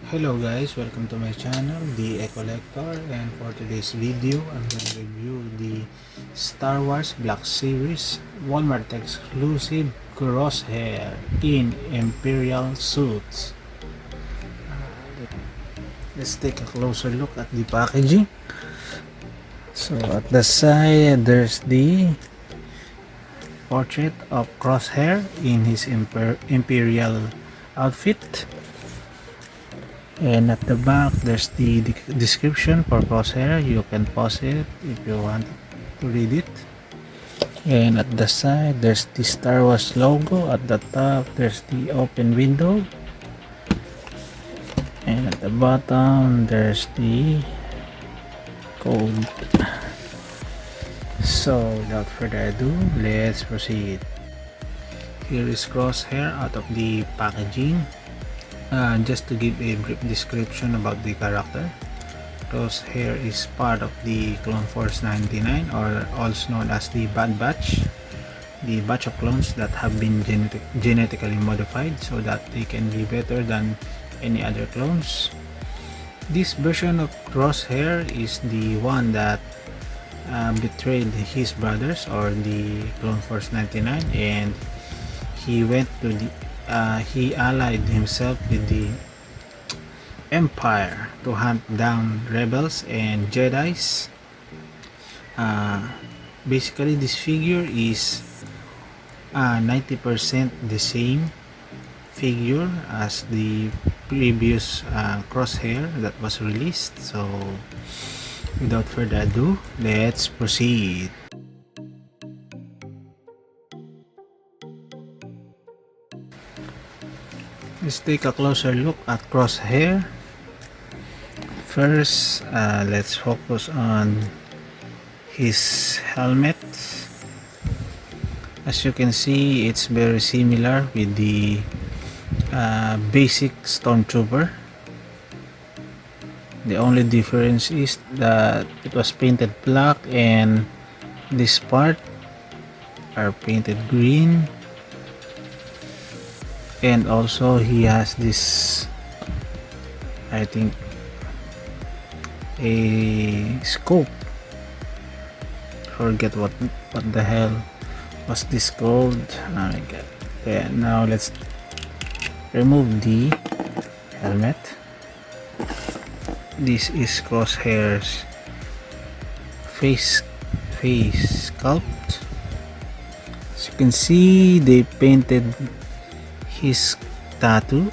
Hello guys, welcome to my channel, The Collector, and for today's video, I'm going to review the Star Wars Black Series Walmart exclusive Crosshair in Imperial suits. Let's take a closer look at the packaging. So at the side, there's the portrait of Crosshair in his Imperial outfit. And at the back, there's the description for Crosshair. You can pause it if you want to read it. And at the side, there's the Star Wars logo. At the top, there's the open window. And at the bottom, there's the code. So without further ado, let's proceed. Here is Crosshair out of the packaging. Just to give a brief description about the character, Crosshair is part of the Clone Force 99, or also known as the Bad Batch, the batch of clones that have been genetically modified so that they can be better than any other clones. This version of Crosshair is the one that betrayed his brothers, or the Clone Force 99, and he went to the he allied himself with the Empire to hunt down rebels and Jedis. Basically, this figure is 90% the same figure as the previous Crosshair that was released. So without further ado, let's proceed. Let's take a closer look at Crosshair. First, let's focus on his helmet. As you can see, it's very similar with the basic Stormtrooper. The only difference is that it was painted black and this part are painted green. And also he has this, I think, a scope. Forget what the hell was this called. Oh my god. Okay, now let's remove the helmet. This is Crosshair's face sculpt. As you can see, they painted his tattoo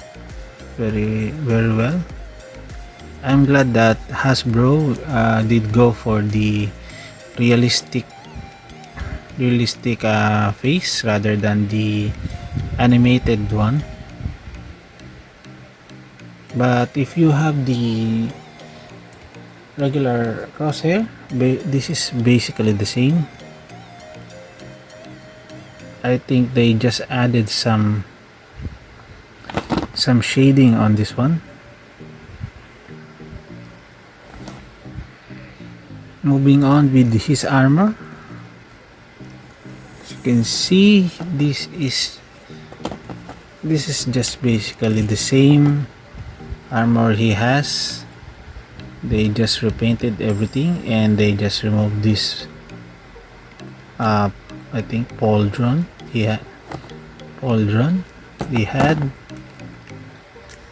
very well. I'm glad that Hasbro did go for the realistic face rather than the animated one. But if you have the regular Crosshair, this is basically the same. I think they just added some shading on this one. Moving on with his armor, as you can see, this is just basically the same armor he has. They just repainted everything and they just removed this I think pauldron he had.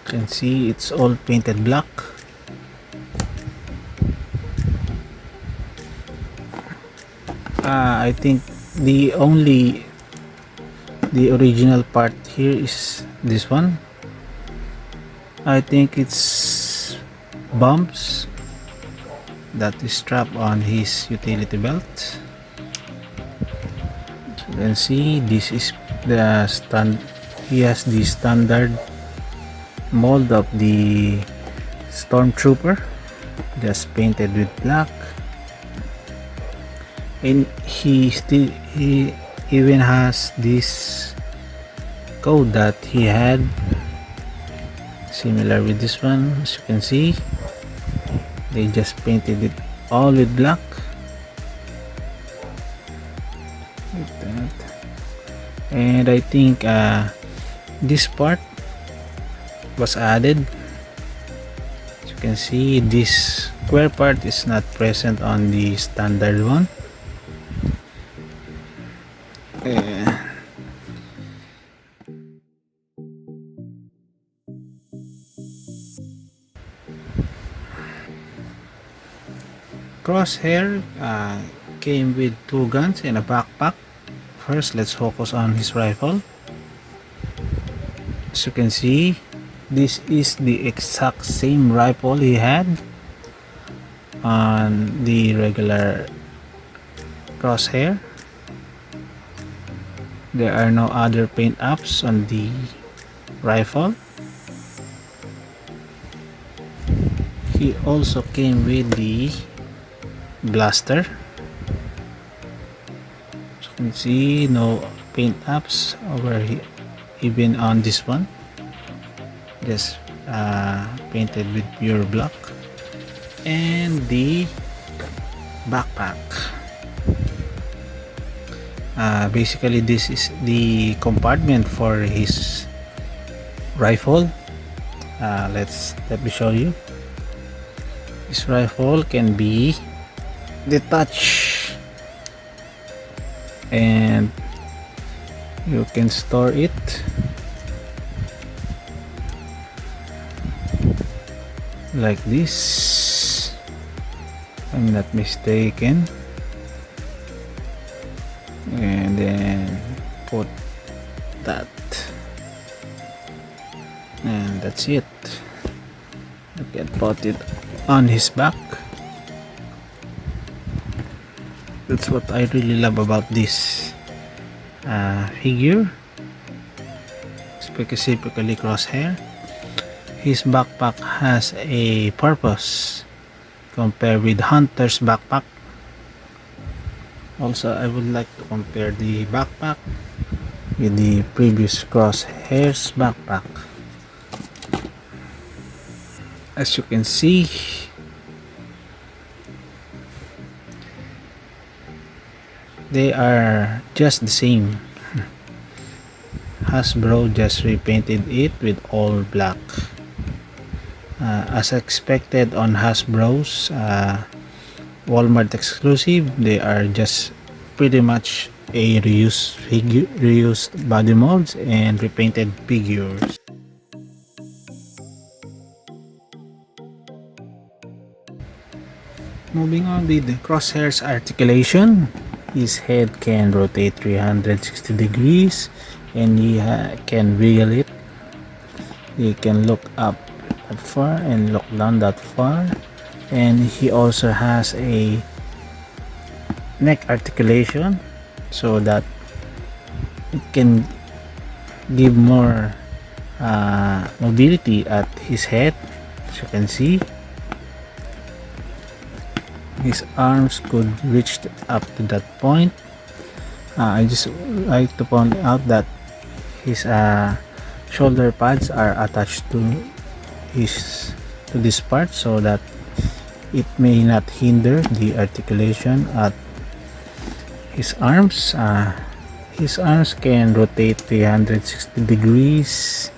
You can see it's all painted black. I think the original part here is this one. I think it's bumps that is strapped on his utility belt. So you can see this is the he has the standard mold of the Stormtrooper, just painted with black. And he even has this code that he had, similar with this one. As you can see, they just painted it all with black, like that. And I think this part was added can see, this square part is not present on the standard one. Crosshair came with 2 guns and a backpack. First, let's focus on his rifle. As you can see, this is the exact same rifle he had on the regular Crosshair. There are no other paint apps on the rifle. He also came with the blaster. As you can see, no paint apps over here, even on this one. Just painted with pure black. And the backpack. Basically, this is the compartment for his rifle. Let me show you. This rifle can be detached, and you can store it like this, if I'm not mistaken, and then put that, and that's it. You can put it on his back. That's what I really love about this figure, specifically Crosshair. His backpack has a purpose compared with Hunter's backpack. Also, I would like to compare the backpack with the previous Crosshair's backpack. As you can see, they are just the same. Hasbro just repainted it with all black. As expected on Hasbro's Walmart exclusive, they are just pretty much a reused body molds and repainted figures. Moving on with the Crosshairs Articulation, his head can rotate 360 degrees and he can wiggle it. He can look up that far and look down that far, and he also has a neck articulation so that it can give more mobility at his head. As you can see, his arms could reach up to that point. I just like to point out that his shoulder pads are attached to this part so that it may not hinder the articulation at his arms. His arms can rotate 360 degrees.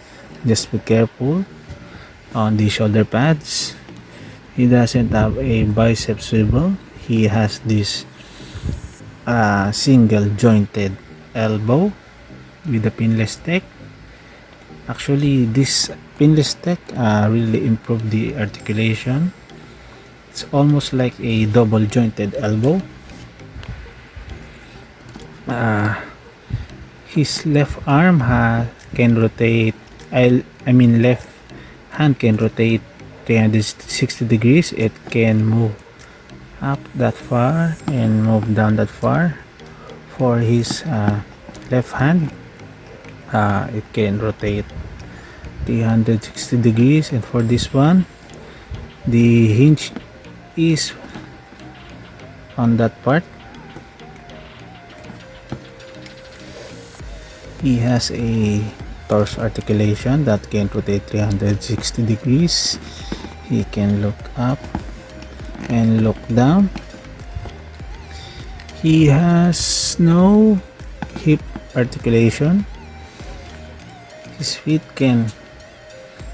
Just be careful on the shoulder pads. He doesn't have a bicep swivel. He has this single jointed elbow with a pinless tech. Actually, this pinless tech really improved the articulation. It's almost like a double jointed elbow. His left arm can rotate, left hand can rotate 360 degrees. It can move up that far and move down that far. For his left hand, it can rotate 360 degrees, and for this one, the hinge is on that part. He has a torso articulation that can rotate 360 degrees. He can look up and look down. He has no hip articulation. His feet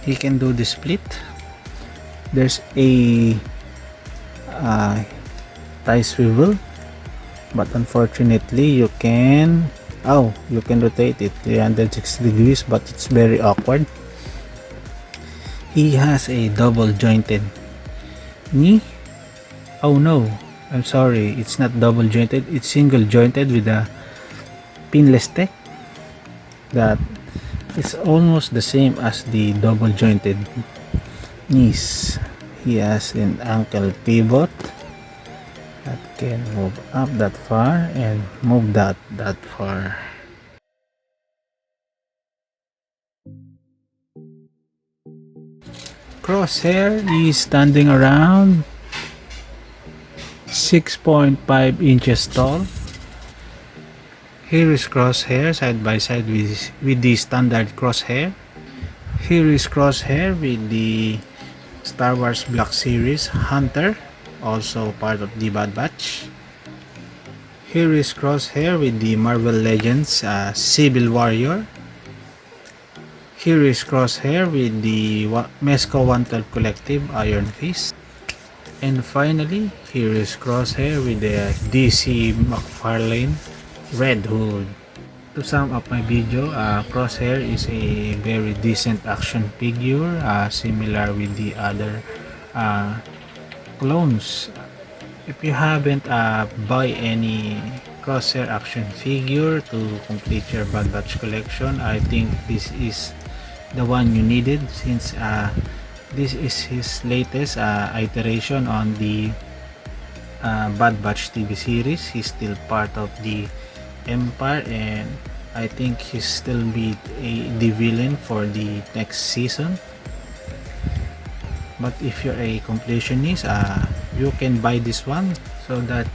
he can do the split. there's a tie swivel, but unfortunately you can rotate it 360 degrees, but it's very awkward. He has a double jointed knee. Oh no, I'm sorry, it's not double jointed, it's single jointed with a pinless tech. That is almost the same as the double jointed knees. He has an ankle pivot that can move up that far and move that far. Crosshair is standing around 6.5 inches tall. Here is Crosshair side by side with the standard Crosshair. Here is Crosshair with the Star Wars Black Series Hunter, also part of the Bad Batch. Here is Crosshair with the Marvel Legends Civil Warrior. Here is Crosshair with the Mezco Wanted Collective Iron Fist. And finally, here is Crosshair with the DC McFarlane Red Hood. To sum up my video, Crosshair is a very decent action figure, similar with the other clones. If you haven't buy any Crosshair action figure to complete your Bad Batch collection, I think this is the one you needed, since this is his latest iteration on the Bad Batch TV series. He's still part of the Empire, and I think he's still be the villain for the next season. But if you're a completionist, you can buy this one so that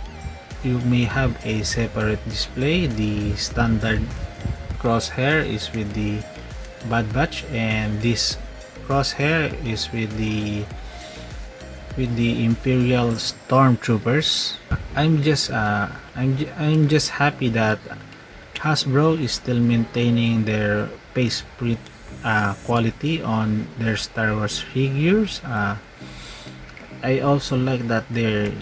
you may have a separate display. The standard Crosshair is with the Bad Batch, and this Crosshair is with the Imperial Stormtroopers. I'm just happy that Hasbro is still maintaining their face print quality on their Star Wars figures. I also like that they're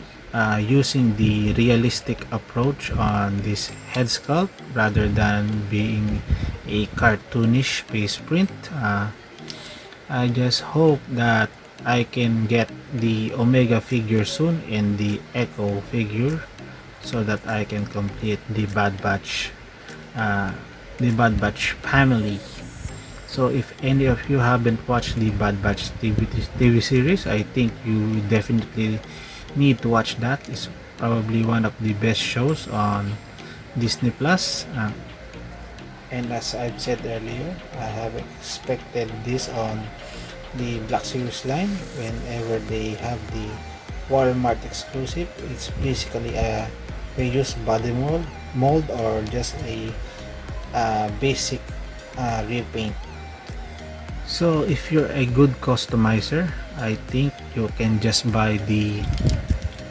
using the realistic approach on this head sculpt rather than being a cartoonish face print. I just hope that I can get the Omega figure soon and the Echo figure so that I can complete the Bad Batch family. So if any of you haven't watched the Bad Batch TV series, I think you definitely need to watch that. It's probably one of the best shows on Disney Plus. And as I've said earlier, I have expected this on the Black Series line whenever they have the Walmart exclusive. It's basically a reused body mold or just a basic repaint. So if you're a good customizer, I think you can just buy the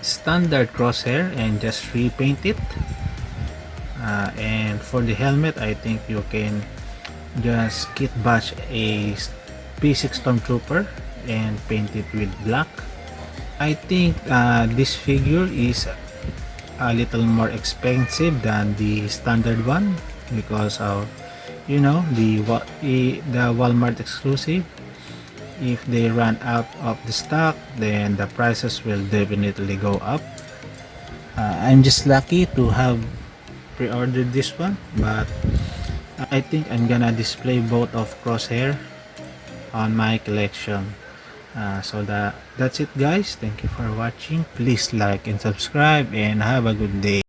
standard Crosshair and just repaint it. And for the helmet, I think you can just kit batch a basic Stormtrooper and paint it with black. I think this figure is a little more expensive than the standard one because of, you know, the Walmart exclusive. If they run out of the stock, then the prices will definitely go up. I'm just lucky to have pre-ordered this one, but I think I'm gonna display both of Crosshair on my collection. So that's it guys. Thank you for watching. Please like and subscribe and have a good day.